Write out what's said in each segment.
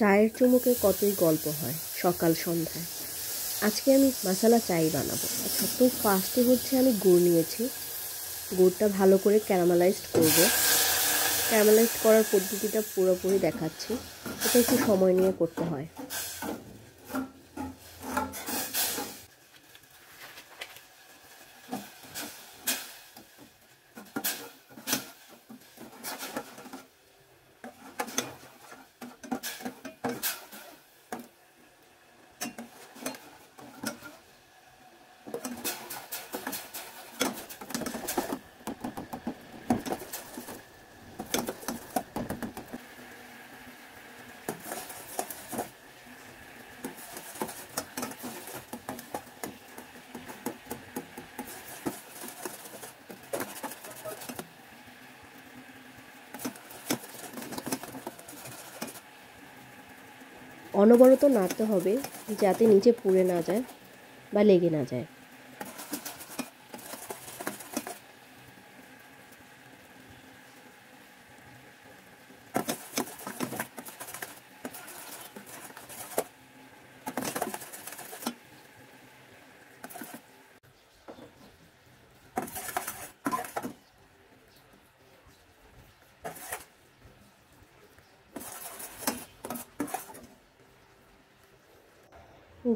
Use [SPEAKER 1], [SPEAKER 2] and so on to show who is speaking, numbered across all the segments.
[SPEAKER 1] চায়ের চুমুকে কতই গল্প হয় সকাল সন্ধ্যায়। আজকে আমি মশালা চাই বানাবো। আচ্ছা, তো ফার্স্টে হচ্ছে আমি গুড় নিয়েছি। গুড়টা ভালো করে ক্যারামেলাইজড করব। ক্যারামেলাইজড করার পদ্ধতিটা পুরোপুরি দেখাচ্ছি। এটা একটু সময় নিয়ে করতে হয়। অনবরত নাড়তে হবে যাতে নিচে পুড়ে না যায় বা লেগে না যায়।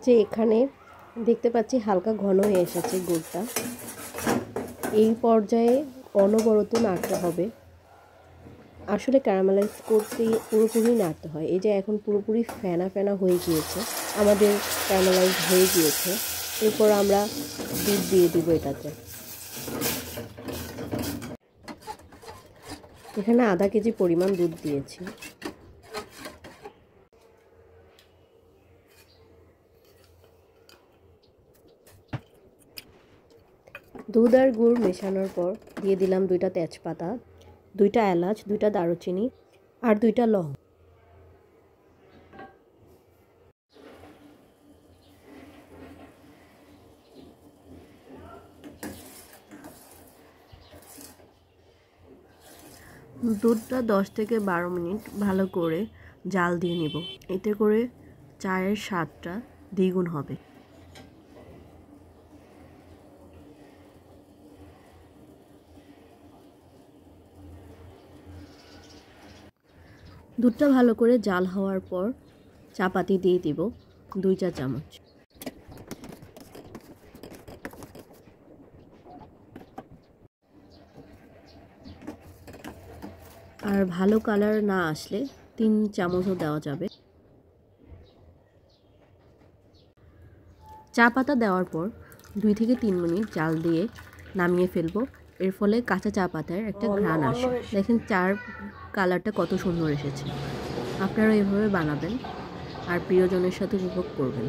[SPEAKER 1] যে এখানে দেখতে পাচ্ছি হালকা ঘন হয়ে এসেছে গুড়টা। এই পর্যায়ে অনবরত নাড়তে হবে। আসলে ক্যারামেলাইজ করতে পুরোপুরি নাড়তে হয়। এই যে এখন পুরোপুরি ফেনা ফেনা হয়ে গিয়েছে, আমাদের ক্যারামেলাইজ হয়ে গিয়েছে। এরপর আমরা দুধ দিয়ে দিব এটাতে। এখানে আধা কেজি পরিমাণ দুধ দিয়েছি। দুধ আর গুড় মেশানোর পর দিয়ে দিলাম 2টা তেজপাতা, 2টা এলাচ, 2টা দারুচিনি আর 2টা লং। দুধটা 10 থেকে 12 মিনিট ভালো করে জাল দিয়ে নিব। এতে করে চায়ের স্বাদটা দ্বিগুণ হবে। দুধটা ভালো করে জাল হওয়ার পর চা পাতি দিয়ে দিব 2 চা চামচ। আর ভালো কালার না আসলে 3 চামচও দেওয়া যাবে। চা পাতা দেওয়ার পর 2 থেকে 3 মিনিট জাল দিয়ে নামিয়ে ফেলবো। এর ফলে কাঁচা চা পাতার একটা ঘ্রাণ আসে। দেখেন চার কালারটা কত সুন্দর এসেছে। আপনারা এভাবে বানাবেন আর প্রিয়জনের সাথে উপভোগ করবেন।